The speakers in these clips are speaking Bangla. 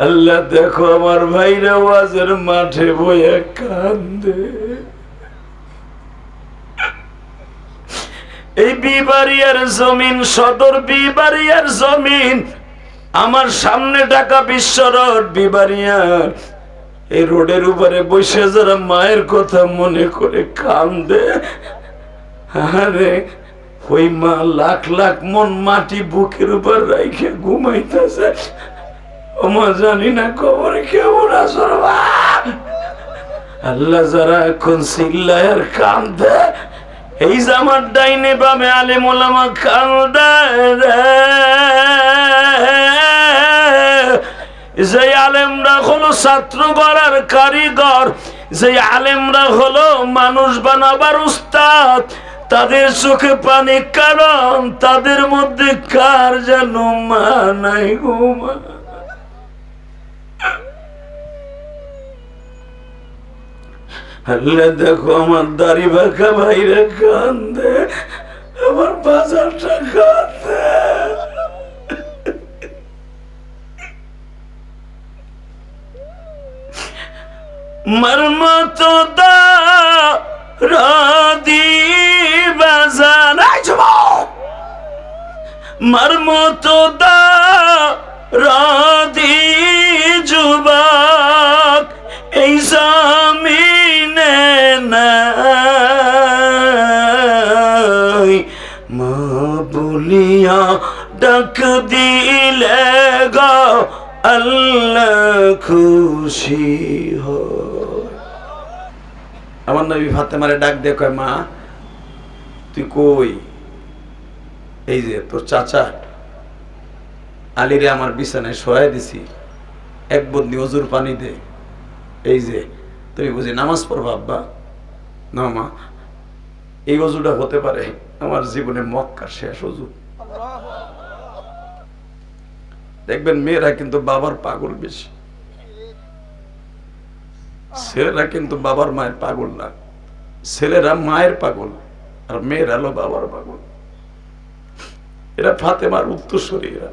আল্লাহ দেখো আমার ভাইরা ওয়াজের মাঠে বয়ে কান্দে। এই বিবাড়িয়ার জমিন, সদর বিবাড়িয়ার জমিন, আমার সামনে ঢাকা বিশ্ব রোড বিবাড়িয়ার এই রোডের উপরে বসে যারা মায়ের কথা মনে করে কান্দে, আরে ওই মা লাখ লাখ মন মাটি বুকের উপর রাইখে ঘুমাইতেছে। ওমা জানি না কবরে কেমন আসর। আল্লাহ যারা এখন চিল্লায় আর কান্দে, এই যে আমার ডাইনে বামে আলেম ওলামা কান্দে, যে আলেমরা হলো ছাত্র গড়ার কারিগর, যে আলেমরা হলো মানুষ বানাবার উস্তাদ, তাদের চোখে পানি, কারণ তাদের মধ্যে কার যেন মা নাই গো মা। আল্লাহ দেখো আমার দাড়ি বাঁকা ভাইরা কান্দে, আমার বাজারটা কান্দে। মর্মতো দা রাদি বাজার, মর্মতো দা রাদি যুবক এই জামিনে নাই, মা বলিয়া ডাক দিলে গো আল্লাহ খুশি হয়। আমার নবী ফাতেমারে ডাক দিয়ে কয়, মা তুই কই? এই যে তোর চাচা আলীরে আমার বিছানায় শোয়াই দিছি, এক বন্দি অজুর পানি দে। এই যে তুমি বুঝি নামাজ পড়বা? আব্বা না মা, এই অজুটা হতে পারে আমার জীবনে মক্কার শেষ অজু। দেখবেন মেয়েরা কিন্তু বাবার পাগল বেশি, ছেলেরা কিন্তু বাবার মায়ের পাগল না। ছেলেরা মায়ের পাগল আর মেয়েরা হলো বাবার পাগল। এরা ফাতেমার উত্তরসূরি। এরা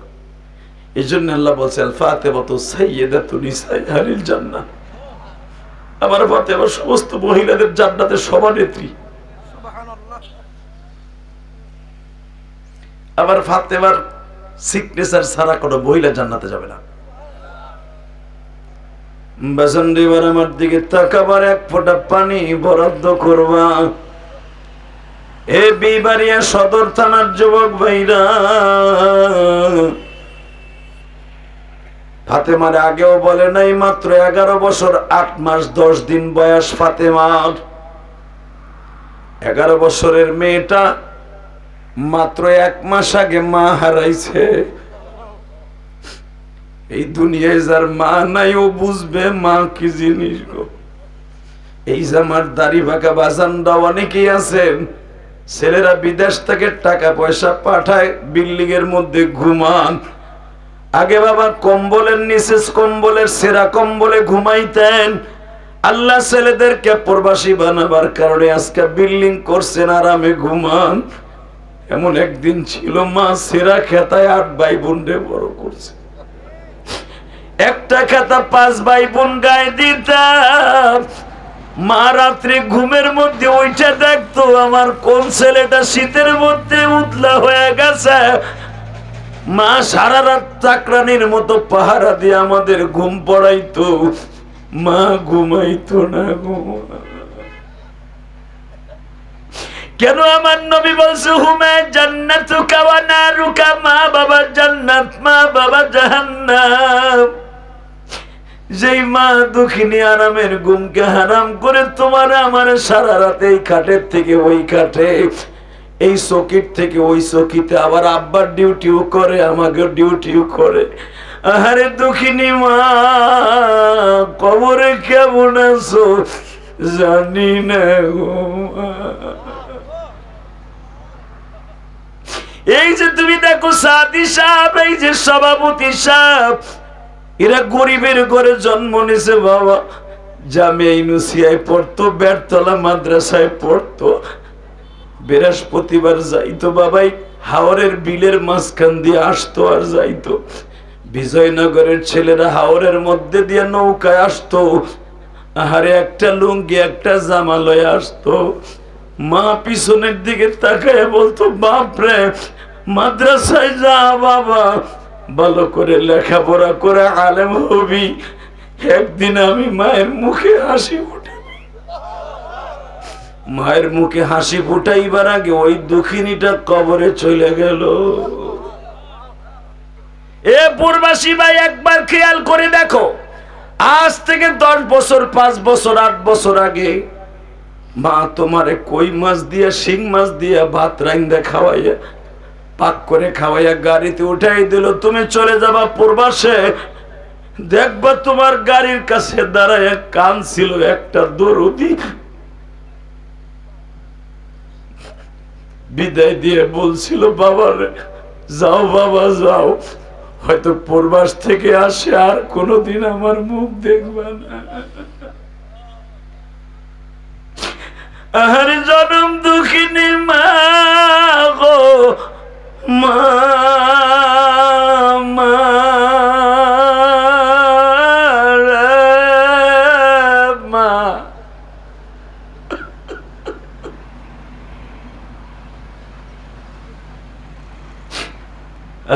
এই জন্য আল্লাহ বলছে আল ফাতেমাতু সাইয়্যিদাতু নিসাইল জান্নাহ, আমার ফাতেমা সমস্ত মহিলাদের জান্নাতের সভানেত্রী। আবার ফাতেমার সিগনেচার ছাড়া কোনো মহিলা জান্নাতে যাবে না। বাসন্দিবার আমার দিকে তাকাবার এক ফোঁটা পানি বরাদ্দ করবা। এ বিবাড়িয়া সদর থানার যুবক ভাইরা, ফাতেমার আগেও বলে নাই, মাত্র 11 বছর 8 মাস 10 দিন বয়স ফাতেমার। 11 বছরের মেয়েটা মাত্র 1 মাস আগে মা হারাইছে। এই দুনিয়ায় যার মা নাই ও বুঝবে মা কি জিনিস গো। এই যে আমার দাড়ি বাঁকা বাজানরা অনেকেই আছেন, ছেলেরা বিদেশ থেকে টাকা পয়সা পাঠায়, বিল্ডিং এর মধ্যে ঘুমান। আগে বাবা কম্বলের নিচে, কম্বলের সেরা কম্বলে ঘুমাইতেন। আল্লাহ ছেলেদেরকে প্রবাসী বানাবার কারণে আজকে বিল্ডিং করছেন, আরামে ঘুমান। এমন একদিন ছিল মা সেরা খেতায় 8 ভাই বোনরে বড় করছে। একটা খেতা 5 ভাই বোন গায়ে দিতাম। মা রাত্রে ঘুমের মধ্যে ওইটা দেখতো আমার কোন ছেলেটা শীতের মধ্যে উতলা হয়ে গেছে। মা সারা রাত চাকরানির মতো পাহারা দিয়ে আমাদের ঘুম পড়াইতো, মা ঘুমাইতো না গো। কেন আমার নবী বলছে হুমা জান্নাতুকা ওয়া নারুকা, মা বাবা জান্নাত, মা বাবা জাহান্নাম। যেই মা দুঃখিনী আরামের ঘুমকে হারাম করে তোমার আমার সারা রাত এই খাটের থেকে ওই খাটে, এই চকির থেকে ওই চকিতে, আবার আব্বার ডিউটিও করে, আমাকে ডিউটিও করে। আহারে দুঃখিনী মা, কবরে কেমন আছো জানি না গো মা। এই যে তুমি দেখো সাদি সাহেব, এই যে সভাপতি সাহেব, এরা গরিবের ঘরে জন্ম নিয়েছে বাবা। জামিয়া ইউনুসিয়ায় পড়তো, বেড়তলা মাদ্রাসায় পড়তো। বৃহস্পতিবার যাইতো বাবাই, হাওরের বিলের মাঝখান দিয়ে আসতো আর যাইতো। বিজয়নগরের ছেলেরা হাওরের মধ্যে দিয়ে নৌকায় আসতো, আহারে একটা লুঙ্গি একটা জামা লয়ে আসতো। মা পিছনের দিকে তাকায় বলতো, বাপরে, মাদ্রাসায় যা বাবা, ভালো করে লেখাপড়া করে আলেম হবি, একদিন আমি মায়ের মুখে হাসি ফুটাবি। মায়ের মুখে হাসি ফুটাইবার আগে ওই দুঃখিনীটা কবরে চলে গেল। এ পূর্বাসী ভাই, একবার খেয়াল করে দেখো, আজ থেকে 10 বছর 5 বছর 8 বছর আগে মা তোমারে কই মাছ দিয়া শিং মাছ দিয়া ভাত রাইন্দা খাওয়াইয়া পাক করে খাওয়াইয়া গাড়িতে উঠাই দিল। তুমি চলে যাবা পূর্বাসে, দেখবা তোমার গাড়ির কাছে দাঁড়ায় কান ছিল একটা দরদি, বিদায় দিয়ে বলছিল, বাবারে যাও বাবা যাও, হয়তো পূর্বাস থেকে আসে আর কোনদিন আমার মুখ দেখবা না। আহারে জনম দুঃখিনী মা গো, মা মা মা।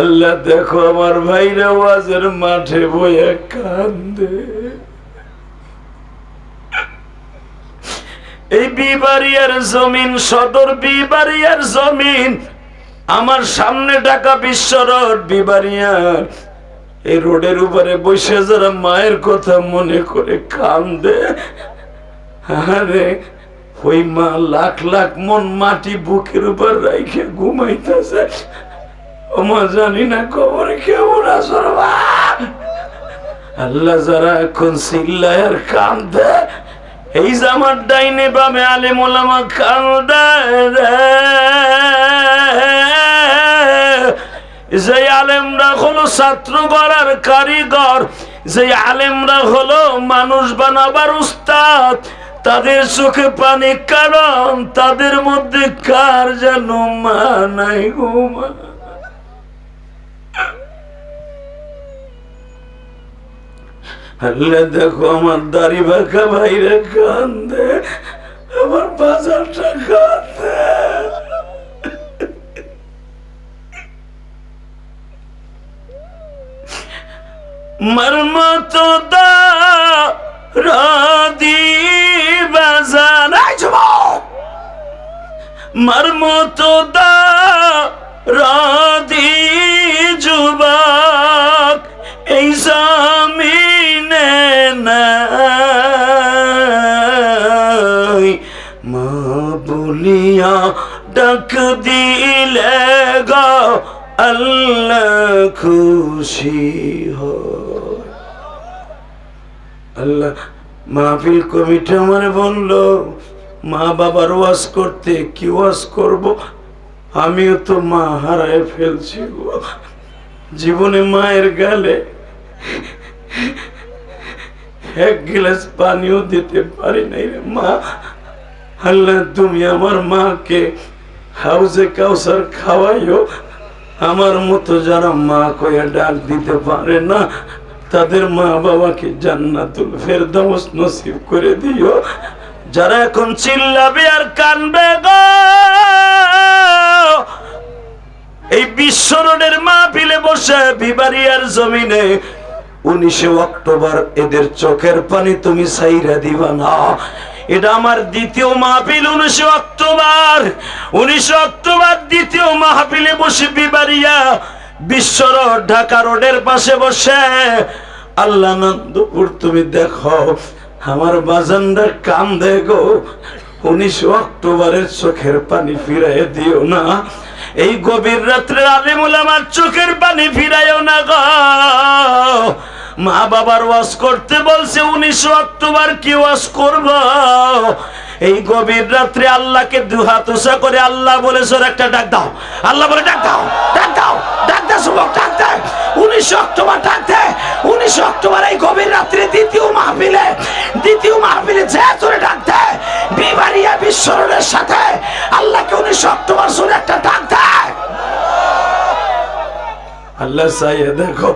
আল্লাহ দেখো আমার ভাইরা ওয়াজের মাঠে বইয়া কান্দে। এই বিবাড়িয়ার জমিন, সদর বিবাড়িয়ার জমিন, আমার সামনে ঢাকা বিশ্ব রোড বিবাড়িয়ার, এই রোডের উপরে বসে যারা মায়ের কথা মনে করে কান্দে, আরে ওই মা লাখ লাখ মন মাটি বুকের উপর রাইখে ঘুমাইতেছে। ও মা, জানি না কবরে কেমন আসর। আল্লাহ যারা এখন চিল্লায় আর কান্দে, এই যে আমার ডাইনে বামে আলেম ওলামা কান্দে, যে আলেমরা হলো ছাত্র গড়ার কারিগর, যে আলেমরা হলো মানুষ বানাবার উস্তাদ, তাদের চোখে পানি, কারণ তাদের মধ্যে কার যেন মা নাই গো মা। আল্লাহ দেখো আমার দাড়ি বাঁকা ভাইরা কান্দে, আমার বাজারটা কান্দে। মর্মত দা রাদি বাজার, মর্মত দা রাদি যুবক এই জামিনে নাই, মা বলিয়া ডাক দিলে গো আল্লাহ খুশি হয়। আল্লাহ মাহফিল কমিটি আমার বললো, মা বাবার ওয়াজ করতে কি ওয়াজ করব, আমিও তো মা হারায় ফেলছি গো। জীবনে মায়ের গালে এক গ্লাস পানিও দিতে পারি নাই রে মা। আল্লাহ তুমি আমার মাকে হাউজে কাউসার খাওয়াইও। আমার মতো যারা মা কয়ে ডাক দিতে পারে না, তাদের মা বাবাকে জান্নাতুল ফেরদাউস নসিব করে দিও। যারা এখন চিল্লাবে আর কানবে গো, এই বিশ্ব রোডের মাহফিলে বসে বিবাড়িয়ার জমিনে 19 অক্টোবর এদের চোখের পানি তুমি ছাইরা দিবা না। এটা আমার দ্বিতীয় মাহফিল। 19 অক্টোবর দ্বিতীয় মাহফিলে বসে বিবাড়িয়া বিশ্ব রোড ঢাকা রোডের পাশে বসে আল্লাহ নন্দপুর তুমি দেখো আমার বাজানরা কান্দে গো। 19 অক্টোবরের চোখের পানি ফিরাইয়া দিও না। এই গভীর রাত্রে আলেম ওলামার চোখের পানি ফিরাইও না গো। মা বাবার ওয়াজ করতে বলছে, 19 অক্টোবর কি ওয়াজ করব? এই গভীর রাত্রে আল্লাহকে দুহাত উঁচা করে আল্লাহ বলেছ একটা ডাক দাও। আল্লাহ বলে ডাক দাও, ডাক দাও, ডাক দাও, যুবক ডাক দে। 19 অক্টোবর ডাক দে। 19 অক্টোবর এই গভীর রাত্রে দ্বিতীয় মাহফিলে যে জোরে ডাক দে। বিবাড়িয়া বিশ্ব রোডের সাথে আল্লাহকে 19 অক্টোবর জোরে একটা ডাক দে। আল্লাহ চাইয়ে দেখো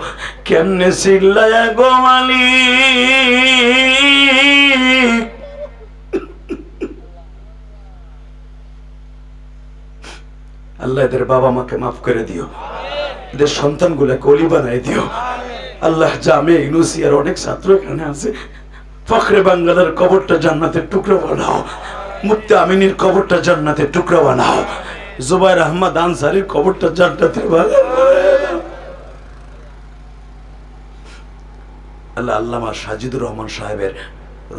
কেমনে চিল্লায়া গো মালিক। আল্লাহ এদের বাবা মাকে মাফ করে দিও, এদের সন্তানগুলোকে ওলি বানাই দিও। আল্লাহ জামে ইউনুসিয়ার অনেক ছাত্র এখানে আছে, ফখরে বাঙ্গালার কবরটা জান্নাতের টুকরো বানাও, মুফতি আমিনীর কবরটা জান্নাতের টুকরো বানাও, জুবাইর আহমদ আনসারীর কবরটা জান্নাতের বানাও। আল্লাহ আল্লামা সাজিদুর রহমান সাহেবের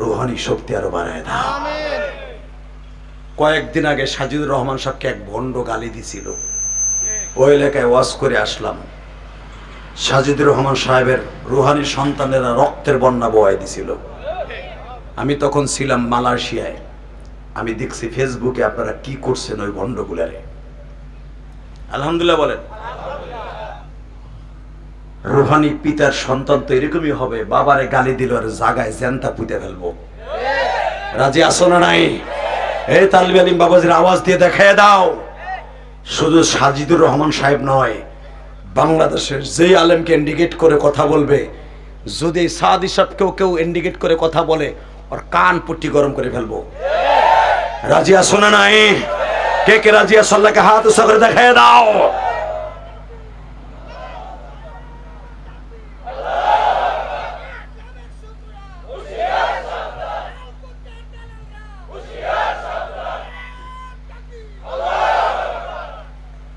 রুহানি শক্তি আরো বাড়ায় দাও। কয়েকদিন আগে সাজিদুর রহমান সাহেবকে এক ভণ্ড গালি দিছিল, ওই এলাকায় ওয়াজ করে আসলাম। সাজিদুর রহমান সাহেবের রুহানি সন্তানেরা রক্তের বন্যা বয়ে দিছিল। আমি তখন ছিলাম মালয়েশিয়ায়, আমি দেখছি ফেসবুকে আপনারা কি করছেন ওই ভণ্ডগুলারে। আলহামদুলিল্লাহ বলেন। রুহানি পিতার সন্তান তো এরকমই হবে, বাবারে গালি দিল আর জাগায় জ্যান্তা পুঁতে ফেলবো। রাজি আসো না নাই? এই তালবি আলিম বাবাজির আওয়াজ দিয়ে দেখায় দাও। শুধু সাজিদুর রহমান সাহেব নয়, বাংলাদেশের যেই আলেমকে ইন্ডিকেট করে কথা বলবে, যদি সাদি সাহেবকেও কেউ ইন্ডিকেট করে কথা বলে, ওর কান পট্টি গরম করে ফেলবো। রাজি আসো না নাই? কে কে রাজি আসো? আল্লাহকে হাত উঁচা করে দেখায় দাও।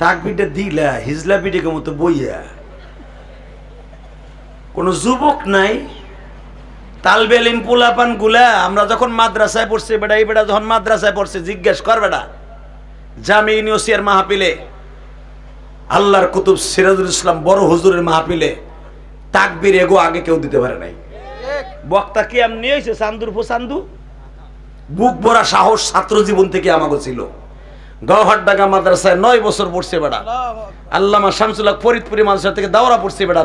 তাকবীরটা দিলা হিজলা পিঠের মতো বইয়া, কোন যুবক নাই। তালবে ইলম পোলাপান গুলা আমরা যখন মাদ্রাসায় পড়ছি, বেটা এই বেটা যখন মাদ্রাসায় পড়ছে, জিজ্ঞেস কর বেটা জামি ইউনিভার্সিটির মাহফিলে, আল্লাহর কুতুব সিরাজুল ইসলাম বড় হুজুরের মাহফিলে তাকবীর এগো আগে কেউ দিতে পারে নাই। বক্তা কি এমনি হয়েছে চান্দুর চান্দু, বুক ভরা সাহস ছাত্র জীবন থেকে আমাকে ছিল। গৌহাটডাঙ্গা মাদ্রাসায় 9 বছর পড়ছে বেটা। আল্লামা শামসুল হক ফরিদপুরি মাদ্রাসা থেকে দাওরা পড়ছে বেটা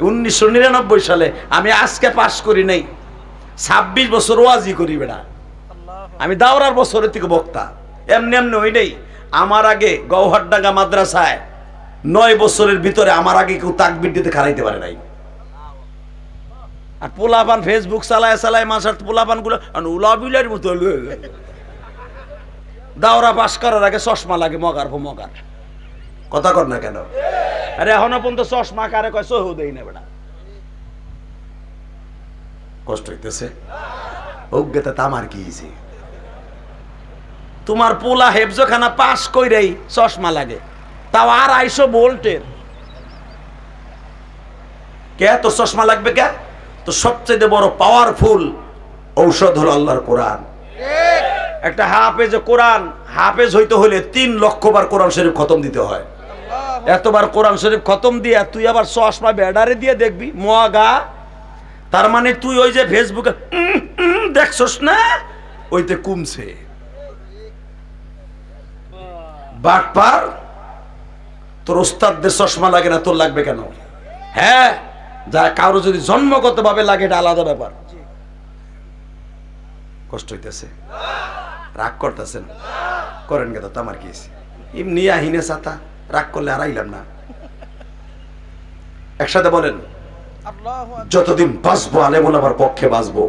1999 সালে। আমি আজকে পাস করি নাই, 26 বছর ওয়াজি করি বেটা। আমি দাওরার বছরের থেকে বক্তা। এমনি এমনি ওই নেই। আমার আগে গৌহাটডাঙ্গা মাদ্রাসায় 9 বছরের ভিতরে আমার আগে কেউ তাকবীর দিতে খারাইতে পারে নাই। আর পোলাপান ফেসবুক চালায় চালায় মাসার পোলাপান গুলো উলাবিলের মতো দাওরা পাস করার আগে চশমা লাগে মগার পো মগার। কথা কর না কেন? আরে এখনো পর্যন্ত চশমা কারে কয় সহু দেই না বেটা। কষ্ট হইতেছে অজ্ঞতা তামার কি হইছে? তোমার পোলা হেফজখানা পাস কইরাই চশমা লাগে, তাও 250 ভোল্টের। কে তো চশমা লাগবে কে? তো সবচেয়ে বড় পাওয়ারফুল ঔষধ হলো আল্লাহর কোরআন। একটা হাফেজ কোরআন হাফেজ হইতে হলে 3 লক্ষ বার কোরআন শরীফ খতম দিতে হয়। এতবার কোরআন শরীফ খতম দিয়া তুই আবার চশমা বেডারে দিয়ে দেখবি মগা, তার মানে তুই ওই যে ফেসবুকে দেখছস না, ওইতে কমছে। বাটপার, তোর ওস্তাদদের চশমা লাগে না, তোর লাগবে কেন? হ্যাঁ, যা কারো যদি জন্মগত ভাবে লাগে এটা আলাদা ব্যাপার। কষ্ট হইতেছে, রাগ করতেছেন, করেন কে? তো আমার কি এমনি আহিনে ছাতা, রাগ করলে আর আইলাম না। একসাথে বলেন, যতদিন বাঁচবো আলেমুলামার পক্ষে বাঁচবো।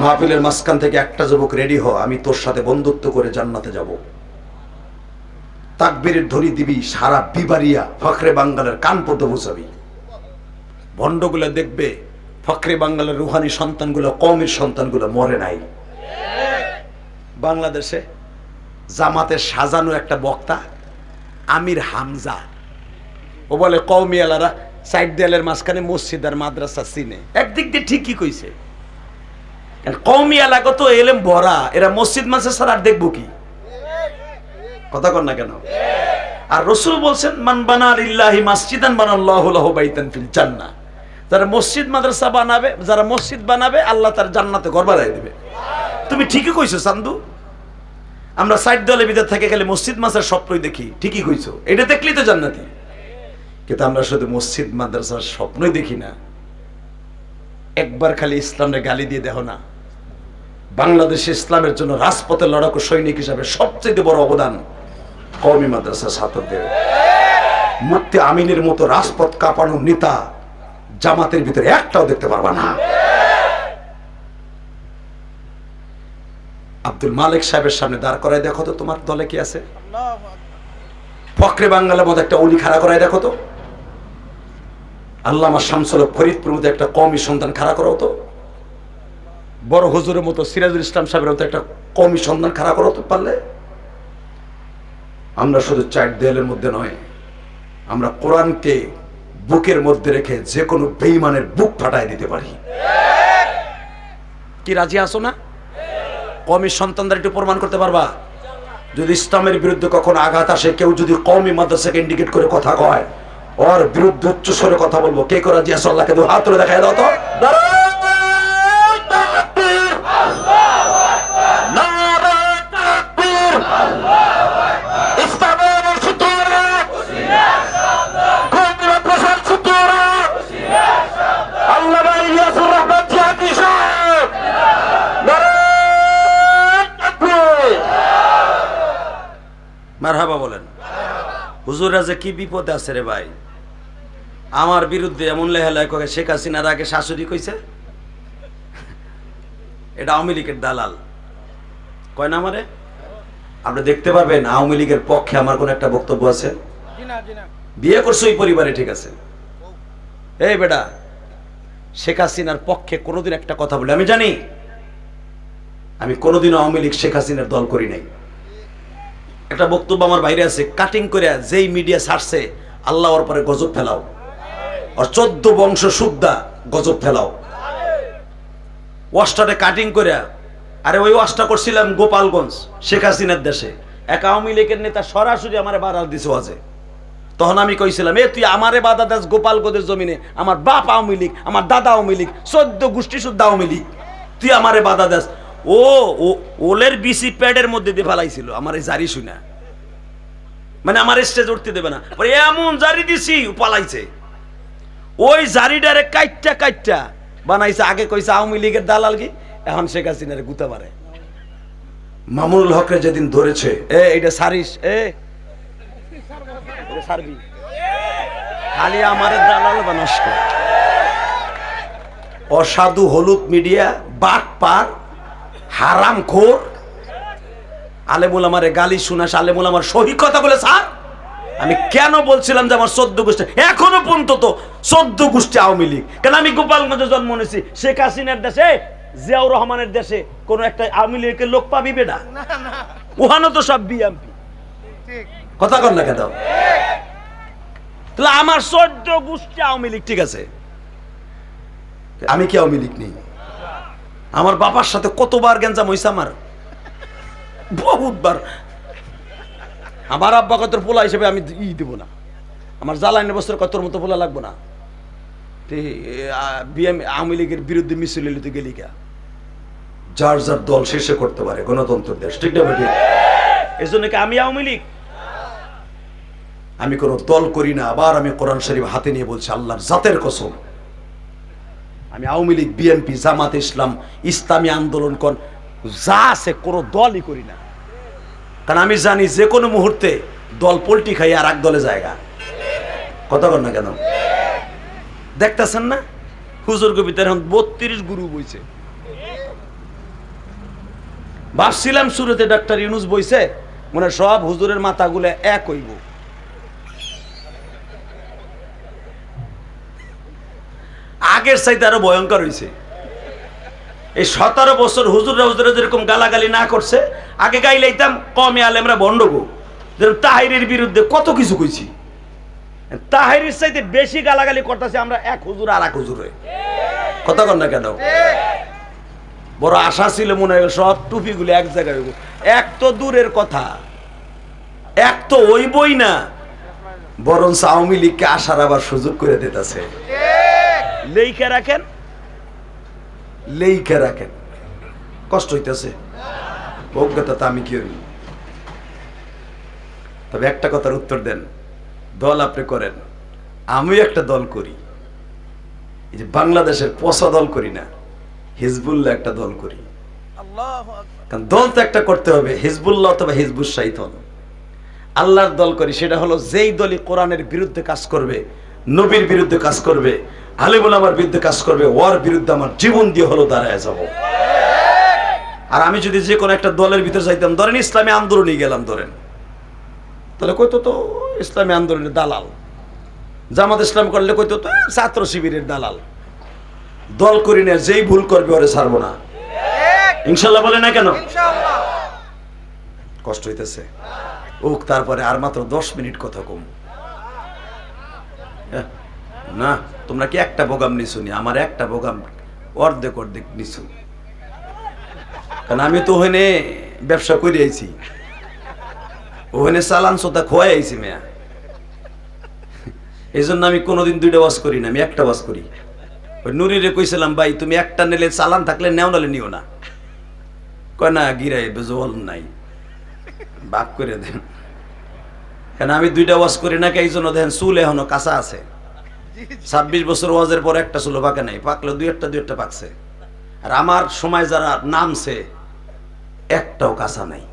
মাহফিলের মাঝখান থেকে একটা যুবক রেডি হ, আমি তোর সাথে বন্ধুত্ব করে জান্নাতে যাব। তাকবীরের ধ্বনি দিবি সারা বিবারিয়া, ফখরে বাঙ্গালের কান পর্যন্ত বুঝাবি। ভণ্ডগুলো দেখবে ফখরে বাঙ্গালের রুহানি সন্তানগুলো, কওমের সন্তানগুলো মরে নাই। বাংলাদেশে জামাতের সাজানো একটা বক্তা আমির হামজা, ও বলে কওমি আলারা সাইড দেয়ালের মাঝখানে মসজিদ আর মাদ্রাসা চিনে। একদিক দিয়ে ঠিকই কইছে, কওমি এলাকা তো এলেম ভরা, এরা মসজিদ মাদ্রাসা ছাড়া আর দেখবো কি? কথা কর না কেন? আর রাসূল বলছেন মান বানা লিল্লাহি মাসজিদান বানাল্লাহু লাহু বাইতান ফিল জান্নাহ। যারা মসজিদ মাদ্রাসা বানাবে, যারা মসজিদ বানাবে, আল্লাহ তার জান্নাতে ঘর বানাই দিবে। তুমি ঠিকই কইছো চান্দু, আমরা সাইড দলে ভিতর থেকে গেলে মসজিদ মাদ্রাসার স্বপ্নই দেখি, ঠিকই কইছো, এটা দেখলেই তো জান্নাতি। কিন্তু আমরা শুধু মসজিদ মাদ্রাসার স্বপ্নই দেখি না। একবার খালি ইসলামের গালি দিয়ে দেখো না, বাংলাদেশে ইসলামের জন্য রাজপথে লড়াকু সৈনিক হিসাবে সবচেয়ে বড় অবদান কওমি মাদ্রাসা ছাত্রদের। মুফতি আমিনের মতো রাজপথ কাঁপানো নেতা জামাতের ভিতরে একটাও দেখতে পারবা না। আব্দুল মালিক সাহেবের সামনে দাঁড় করায় দেখো তো তোমার দলে কি আছে। ফখরে বাঙ্গালের মধ্যে একটা অলি খাড়া করায় দেখো তো। আল্লামা শামসুল হক ফরিদপুর মধ্যে একটা কওমি সন্তান খাড়া করো তো। বড় হুজুরের মতো সিরাজুল ইসলাম সাহেবের মতো একটা কওমি সন্তান খাড়া করো তো পারলে। আমরা শুধু চার দেয়ালের মধ্যে নয়, আমরা কোরআনকে বুকের মধ্যে রেখে যে কোনো বেঈমানের বুক ফাটায় দিতে পারি। কি রাজি আছো না? কওমি সন্তানদের একটু প্রমাণ করতে পারবা? যদি ইসলামের বিরুদ্ধে কখনো আঘাত আসে, কেউ যদি কওমি মাদ্রাসাকে ইন্ডিকেট করে কথা কয়, ওর বিরুদ্ধে উচ্চ স্বরে কথা বলবো। কে করে রাজি আছো? আল্লাহকে হাত তুলে দেখায় দাও তো। মারহাবা বলেন। হুজুররা যে কি বিপদে আছে রে ভাই। আমার বিরুদ্ধে এমন লেহালাই করে, শেখ হাসিনার আগে শাশুড়ি কইছে এটা আওয়ামী লীগের দালাল কয় না আমারে। আপনি দেখতে পারবেন আওয়ামী লীগের পক্ষে আমার কোন একটা বক্তব্য আছে? বিয়ে করছো ওই পরিবারে, ঠিক আছে। এই বেটা, শেখ হাসিনার পক্ষে কোনোদিন একটা কথা বলে আমি জানি? আমি কোনোদিন আওয়ামী লীগ শেখ হাসিনার দল করি নাই। একটা বক্তব্য আমার বাইরে আছে, কাটিং করে যেই মিডিয়া ছাড়ছে আল্লাহ ওর পরে গজব ফেলাও, আর 14 বংশ সুদ্ধা গজব ফেলাও। ওয়াশটারে কাটিং করে, আরে ওই ওয়াশটা করছিলাম গোপালগঞ্জ শেখ হাসিনার দেশে। এক আওয়ামী লীগের নেতা সরাসরি আমারে বাধা দিছে ওয়াজে। তখন আমি কইছিলাম, এ তুই আমারে বাধা দাস গোপালগঞ্জের জমিনে? আমার বাপ আওয়ামী লীগ, আমার দাদা আওয়ামী লীগ, 14 গোষ্ঠী শুদ্ধ আওয়ামী লীগ, তুই আমারে বাধা দাস? ও ওলের বিসি প্যাডের মধ্যে দিয়ে ফেলাইছিল আমার এই জারি শুনা, মানে আমার স্টেজ উঠতে দেবে না। এমন জারি দিছি পালাইছে। ওই জারিডারে কাইটটা কাইটটা বানাইছে। আগে কইছে আওয়ামী লীগের দালাল, কি এখন শেখ হাসিনারে গুতা মারে। মামুনুল হকরে যেদিন ধরেছে, এইটা সারিস, সারবি, খালি আমারে দালাল বানাস। অসাধু হলুদ মিডিয়া, বাট পার, হারাম খোর, আলেমুল আমারে গালি শুনাস, আলেমুল আমার সহি কথা বলে। স্যার আমি কেন বলছিলাম যে আমার 14 গোষ্ঠী, এখনো পর্যন্ত তো 14 গোষ্ঠী আওয়ামী লীগ। কেন আমি গোপালগঞ্জে জন্ম নিয়েছি, শেখ হাসিনার দেশে, জিয়াউর রহমানের দেশে কোন একটা আওয়ামী লীগের লোক পাবি বেটা? ওখানে তো সব বিএমপি। কথা কর না কেন? তাহলে আমার 14 গোষ্ঠী আওয়ামী লীগ, ঠিক আছে। আমি কি আওয়ামী লীগ নেই? আমার বাবার সাথে কতবার গেঞ্জাম হইছে আমার, বহুতবার। আমার আব্বা কত পোলা হিসেবে আমি দিব না, আমার জ্বালানি বছর কতর মতো পোলা লাগবো না। আওয়ামী লীগের বিরুদ্ধে মিছিল লিতে গেলি কা? যার যার দল শেষে করতে পারে, গণতন্ত্র দেশ, ঠিক না বেটি? এই জন্য কি আমি আওয়ামী লীগ? আমি কোনো দল করি না। আবার আমি কোরআন শরীফ হাতে নিয়ে বলছি, আল্লাহর জাতের কসম, আমি আওয়ামী লীগ, বিএনপি, জামাত ইসলাম, ইসলামী আন্দোলন কোন যা আছে কোনো দলই করি না। কারণ আমি জানি যে কোনো মুহূর্তে দল পল্টি খাই আর এক দলে জায়গা। কথা বল না কেন? দেখতেছেন না হুজুর কবিতার এখন 32 গুরু বইছে। ভাবছিলাম শুরুতে ডাক্তার ইউনুস বইছে, মনে সব হুজুরের মাথাগুলো এক হইব। আগের চাইতে আরো ভয়ঙ্কর হয়েছে। এই 17 বছর হুজুররা যেরকম গালাগালি না করছে, আগে গাইলাইতাম কমে আলেমরা ভণ্ডগো, যেরকম তাহিরের বিরুদ্ধে কত কিছু কইছি। তাহিরের চাইতে বেশি গালাগালি করতেছে আমরা এক হুজুর আর এক হুজুরে। কথা কর না কেন? বড় আশা ছিল মনে হয় সব টুপিগুলো এক জায়গায় হইব। এক তো দূরের কথা, এক তো হইবই না, বরঞ্চ আওয়ামী লীগকে আসার আবার সুযোগ করে দিতেছে। লেইখা রাখেন, লেইখা রাখেন, কষ্ট হইতেছে। অজ্ঞতা তা আমি কি হই। তবে একটা কথার উত্তর দেন, দল আপনি করেন, আমি একটা দল করি। এই যে বাংলাদেশের পচা দল করি না, হিজবুল্লাহ একটা দল করি। কারণ দল তো একটা করতে হবে, হিজবুল্লাহ অথবা হিজবুল শাইতান। আল্লাহর দল করি, সেটা হলো যেই দলই কোরআনের বিরুদ্ধে কাজ করবে, নবীর বিরুদ্ধে কাজ করবে, আলেম ওলামার বিরুদ্ধে কাজ করবে, ওর বিরুদ্ধে আমার জীবন দিয়ে হলো দাঁড়ায় যাব। আর আমি যদি যে কোনো একটা দলের ভিতরে যাইতাম, ধরেন ইসলামী আন্দোলনে গেলাম, ধরেন, তাহলে কইতো তো ইসলামী আন্দোলনের দালাল, জামাত ইসলাম করলে কইতো তো ছাত্র শিবিরের দালাল। দল করি না, যেই ভুল করবে ওরে ছাড়বো না, ইনশাল্লাহ বলে না কেন? কষ্ট হইতেছে ওক, তারপরে আর মাত্র 10 মিনিট কথা কম না। তোমরা কি একটা বোগাম নিছো নি? আমার একটা বোগাম অর্ধেক অর্ধেক নিছো, কারণ আমি তো ওখানে ব্যবসা করে আইছি, ওখানে চালান সোতা খোয়াই আইছি মেয়া। এই জন্য আমি কোনোদিন 2টা ওয়াজ করি না, আমি একটা ওয়াজ করি। ওই নুরিরে কইছিলাম, ভাই তুমি একটা নিলে চালান থাকলে নেও, নালে নিও না। কয় না গিরাই বেজল নাই, বাক করে দেন। কেন আমি 2টা ওয়াজ করি না, এই জন্য দেখেন চুল এখনো কাঁচা আছে। 26 বছর ওয়াজের পর একটা চুলো পাকে নাই, পাকলে দুই একটা পাকছে। আর আমার সময় যারা নামছে একটাও কাঁচা নাই।